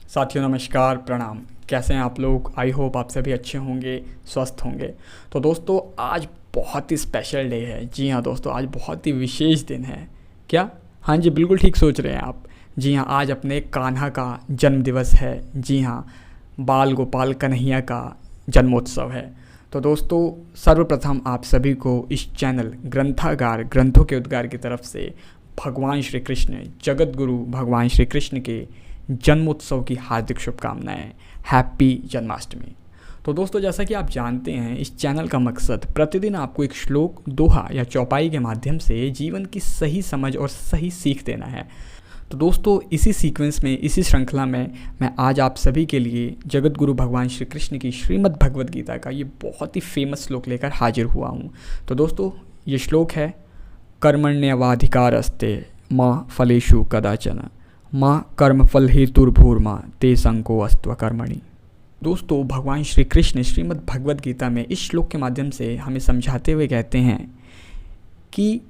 साथियों नमस्कार, प्रणाम। कैसे हैं आप लोग? आई होप आप सभी अच्छे होंगे, स्वस्थ होंगे। तो दोस्तों आज बहुत ही स्पेशल डे है। जी हाँ दोस्तों, आज बहुत ही विशेष दिन है। क्या? हाँ जी, बिल्कुल ठीक सोच रहे हैं आप। जी हाँ, आज अपने कान्हा का जन्म दिवस है। जी हाँ, बाल गोपाल कन्हैया का जन्मोत्सव है। तो दोस्तों सर्वप्रथम आप सभी को इस चैनल ग्रंथागार ग्रंथों के उद्गार की तरफ से भगवान श्री कृष्ण, जगत गुरु भगवान श्री कृष्ण के जन्मोत्सव की हार्दिक शुभकामनाएं। हैप्पी जन्माष्टमी। तो दोस्तों जैसा कि आप जानते हैं, इस चैनल का मकसद प्रतिदिन आपको एक श्लोक, दोहा या चौपाई के माध्यम से जीवन की सही समझ और सही सीख देना है। तो दोस्तों इसी सीक्वेंस में, इसी श्रृंखला में मैं आज आप सभी के लिए जगत गुरु भगवान श्री कृष्ण की श्रीमद् भगवद गीता का ये बहुत ही फेमस श्लोक लेकर हाजिर हुआ हूँ। तो दोस्तों ये श्लोक है, कर्मण्येवाधिकारस्ते माँ फलेषु कदाचन माँ कर्मफल हेतुर्भूर्मा ते संको अस्त्व कर्मणि। दोस्तों भगवान श्री कृष्ण श्रीमद् भगवद गीता में इस श्लोक के माध्यम से हमें समझाते हुए कहते हैं कि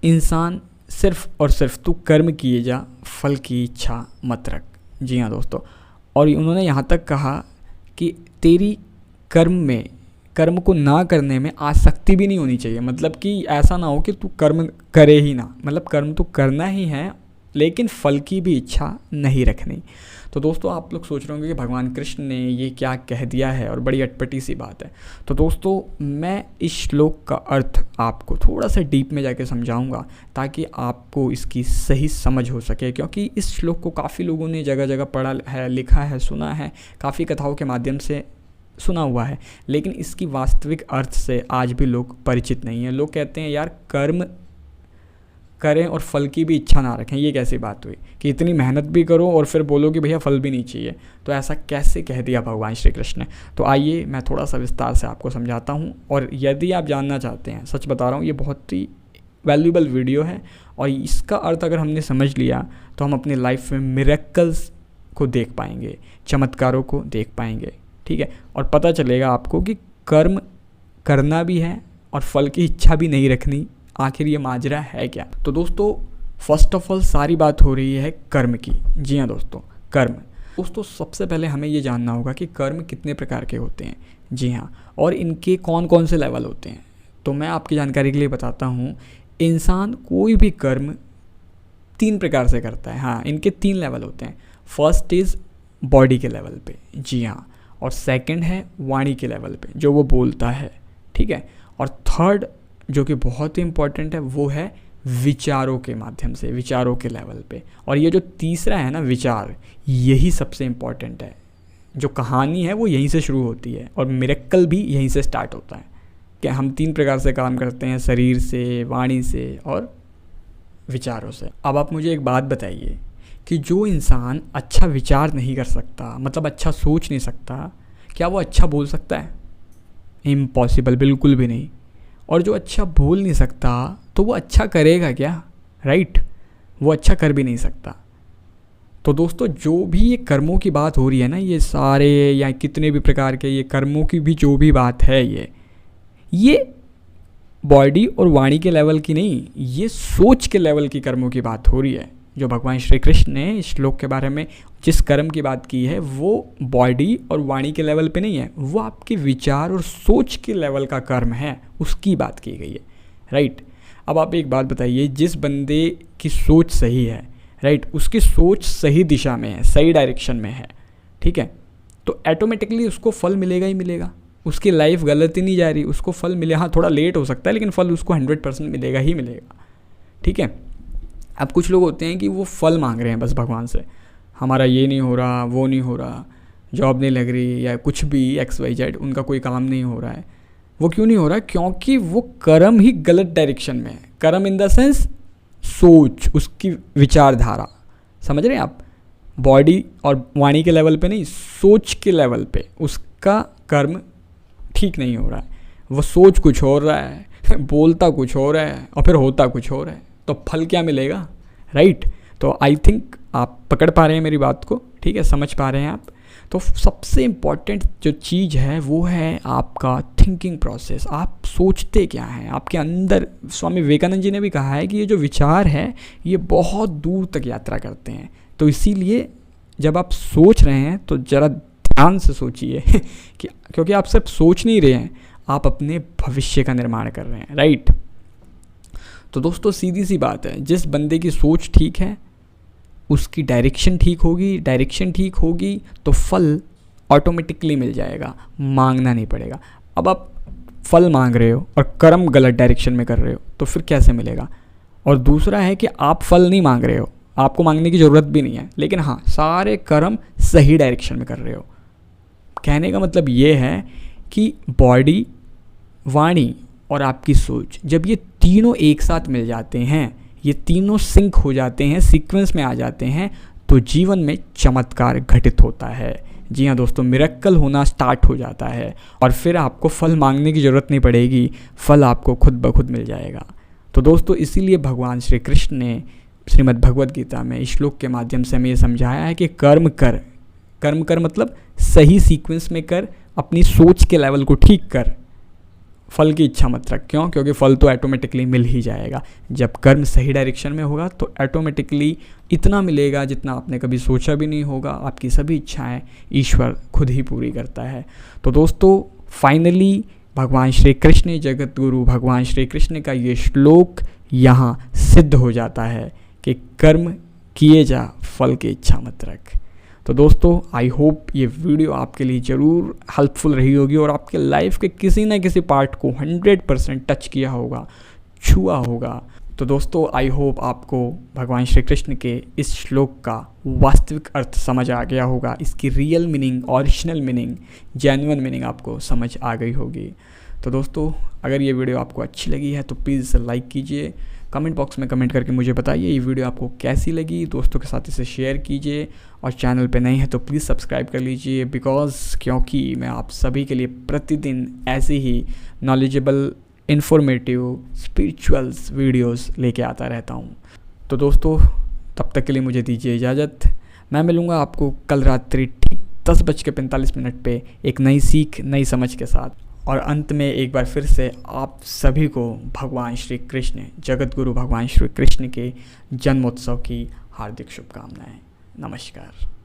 इंसान सिर्फ और सिर्फ तू कर्म किए जा, फल की इच्छा मत रख। जी हाँ दोस्तों, और उन्होंने यहाँ तक कहा कि तेरी कर्म को ना करने में आसक्ति भी नहीं होनी चाहिए। मतलब कि ऐसा ना हो कि तू कर्म करे ही ना, मतलब कर्म तो करना ही है लेकिन फल की भी इच्छा नहीं रखनी। तो दोस्तों आप लोग सोच रहे होंगे कि भगवान कृष्ण ने ये क्या कह दिया है और बड़ी अटपटी सी बात है। तो दोस्तों मैं इस श्लोक का अर्थ आपको थोड़ा सा डीप में जाके समझाऊंगा ताकि आपको इसकी सही समझ हो सके, क्योंकि इस श्लोक को काफ़ी लोगों ने जगह जगह पढ़ा है, लिखा है, सुना है, काफ़ी कथाओं के माध्यम से सुना हुआ है, लेकिन इसकी वास्तविक अर्थ से आज भी लोग परिचित नहीं हैं। लोग कहते हैं यार कर्म करें और फल की भी इच्छा ना रखें। ये कैसी बात हुई कि इतनी मेहनत भी करो और फिर बोलो कि भैया फल भी नहीं चाहिए। तो ऐसा कैसे कह दिया भगवान श्री कृष्ण ने? तो आइए मैं थोड़ा सा विस्तार से आपको समझाता हूँ। और यदि आप जानना चाहते हैं, सच बता रहा हूँ, ये बहुत ही वैल्यूबल वीडियो है और इसका अर्थ अगर हमने समझ लिया तो हम अपनी लाइफ में मिरेकल्स को देख पाएंगे, चमत्कारों को देख पाएंगे। ठीक है, और पता चलेगा आपको कि कर्म करना भी है और फल की इच्छा भी नहीं रखनी। आखिर ये माजरा है क्या? तो दोस्तों फर्स्ट ऑफ ऑल सारी बात हो रही है कर्म की। जी हाँ दोस्तों, कर्म। दोस्तों सबसे पहले हमें ये जानना होगा कि कर्म कितने प्रकार के होते हैं। जी हाँ, और इनके कौन कौन से लेवल होते हैं। तो मैं आपकी जानकारी के लिए बताता हूँ, इंसान कोई भी कर्म 3 प्रकार से करता है। हाँ, इनके 3 लेवल होते हैं। फर्स्ट इज़ बॉडी के लेवल पे। जी हाँ, और सेकंड है वाणी के लेवल पे, जो वो बोलता है। ठीक है, और थर्ड जो कि बहुत ही इंपॉर्टेंट है वो है विचारों के माध्यम से, विचारों के लेवल पे। और ये जो तीसरा है ना, विचार, यही सबसे इंपॉर्टेंट है। जो कहानी है वो यहीं से शुरू होती है और मिरेकल भी यहीं से स्टार्ट होता है कि हम 3 प्रकार से काम करते हैं, शरीर से, वाणी से और विचारों से। अब आप मुझे एक बात बताइए कि जो इंसान अच्छा विचार नहीं कर सकता, मतलब अच्छा सोच नहीं सकता, क्या वो अच्छा बोल सकता है? इम्पॉसिबल, बिल्कुल भी नहीं। और जो अच्छा बोल नहीं सकता तो वो अच्छा करेगा क्या? राइट, वो अच्छा कर भी नहीं सकता। तो दोस्तों जो भी ये कर्मों की बात हो रही है ना, ये सारे या कितने भी प्रकार के ये कर्मों की भी जो भी बात है, ये बॉडी और वाणी के लेवल की नहीं, ये सोच के लेवल की कर्मों की बात हो रही है। जो भगवान श्री कृष्ण ने इस श्लोक के बारे में जिस कर्म की बात की है वो बॉडी और वाणी के लेवल पे नहीं है, वो आपके विचार और सोच के लेवल का कर्म है, उसकी बात की गई है। राइट, अब आप एक बात बताइए, जिस बंदे की सोच सही है, राइट, उसकी सोच सही दिशा में है, सही डायरेक्शन में है, ठीक है, तो ऑटोमेटिकली उसको फल मिलेगा ही मिलेगा। उसकी लाइफ गलत ही नहीं जा रही, उसको फल मिले। हाँ थोड़ा लेट हो सकता है लेकिन फल उसको 100% मिलेगा ही मिलेगा। ठीक है, अब कुछ लोग होते हैं कि वो फल मांग रहे हैं बस भगवान से, हमारा ये नहीं हो रहा, वो नहीं हो रहा, जॉब नहीं लग रही या कुछ भी XYZ, उनका कोई काम नहीं हो रहा है। वो क्यों नहीं हो रहा? क्योंकि वो कर्म ही गलत डायरेक्शन में है। कर्म इन द सेंस सोच, उसकी विचारधारा, समझ रहे हैं आप? बॉडी और वाणी के लेवल पे नहीं, सोच के लेवल पे उसका कर्म ठीक नहीं हो रहा है। वो सोच कुछ हो रहा है बोलता कुछ हो रहा है और फिर होता कुछ हो रहा है, तो फल क्या मिलेगा? राइट, तो आई थिंक आप पकड़ पा रहे हैं मेरी बात को। ठीक है, समझ पा रहे हैं आप। तो सबसे इम्पॉर्टेंट जो चीज़ है वो है आपका थिंकिंग प्रोसेस। आप सोचते क्या हैं आपके अंदर। स्वामी विवेकानंद जी ने भी कहा है कि ये जो विचार है ये बहुत दूर तक यात्रा करते हैं। तो इसीलिए जब आप सोच रहे हैं तो ज़रा ध्यान से सोचिए कि क्योंकि आप सिर्फ सोच नहीं रहे हैं, आप अपने भविष्य का निर्माण कर रहे हैं, राइट। तो दोस्तों सीधी सी बात है, जिस बंदे की सोच ठीक है उसकी डायरेक्शन ठीक होगी, डायरेक्शन ठीक होगी तो फल ऑटोमेटिकली मिल जाएगा, मांगना नहीं पड़ेगा। अब आप फल मांग रहे हो और कर्म गलत डायरेक्शन में कर रहे हो तो फिर कैसे मिलेगा। और दूसरा है कि आप फल नहीं मांग रहे हो, आपको मांगने की ज़रूरत भी नहीं है, लेकिन हाँ सारे कर्म सही डायरेक्शन में कर रहे हो। कहने का मतलब ये है कि बॉडी, वाणी और आपकी सोच, जब ये तीनों एक साथ मिल जाते हैं, ये तीनों सिंक हो जाते हैं, सीक्वेंस में आ जाते हैं, तो जीवन में चमत्कार घटित होता है। जी हाँ दोस्तों, मिरेकल होना स्टार्ट हो जाता है और फिर आपको फल मांगने की ज़रूरत नहीं पड़ेगी, फल आपको खुद ब खुद मिल जाएगा। तो दोस्तों इसीलिए भगवान श्री कृष्ण ने श्रीमद् भगवद गीता में इस श्लोक के माध्यम से हमें ये समझाया है कि कर्म कर, कर्म कर मतलब सही सीक्वेंस में कर, अपनी सोच के लेवल को ठीक कर, फल की इच्छा मत रख। क्यों? क्योंकि फल तो ऑटोमेटिकली मिल ही जाएगा। जब कर्म सही डायरेक्शन में होगा तो ऑटोमेटिकली इतना मिलेगा जितना आपने कभी सोचा भी नहीं होगा। आपकी सभी इच्छाएं ईश्वर खुद ही पूरी करता है। तो दोस्तों फाइनली भगवान श्री कृष्ण, जगत गुरु भगवान श्री कृष्ण का ये श्लोक यहाँ सिद्ध हो जाता है कि कर्म किए जा, फल की इच्छा मत रख। तो दोस्तों आई होप ये वीडियो आपके लिए ज़रूर हेल्पफुल रही होगी और आपके लाइफ के किसी न किसी पार्ट को 100% टच किया होगा, छुआ होगा। तो दोस्तों आई होप आपको भगवान श्री कृष्ण के इस श्लोक का वास्तविक अर्थ समझ आ गया होगा, इसकी real meaning, original meaning, genuine meaning आपको समझ आ गई होगी। तो दोस्तों अगर ये वीडियो आपको अच्छी लगी है तो प्लीज़ इसे लाइक कीजिए, कमेंट बॉक्स में कमेंट करके मुझे बताइए ये वीडियो आपको कैसी लगी, दोस्तों के साथ इसे शेयर कीजिए और चैनल पे नए हैं तो प्लीज़ सब्सक्राइब कर लीजिए, क्योंकि मैं आप सभी के लिए प्रतिदिन ऐसे ही नॉलेजेबल, इन्फॉर्मेटिव, स्पिरिचुअल्स वीडियोस लेके आता रहता हूँ। तो दोस्तों तब तक के लिए मुझे दीजिए इजाज़त। मैं मिलूँगा आपको कल रात्रि ठीक 10:45 पे एक नई सीख, नई समझ के साथ। और अंत में एक बार फिर से आप सभी को भगवान श्री कृष्ण, जगत गुरु भगवान श्री कृष्ण के जन्मोत्सव की हार्दिक शुभकामनाएं। नमस्कार।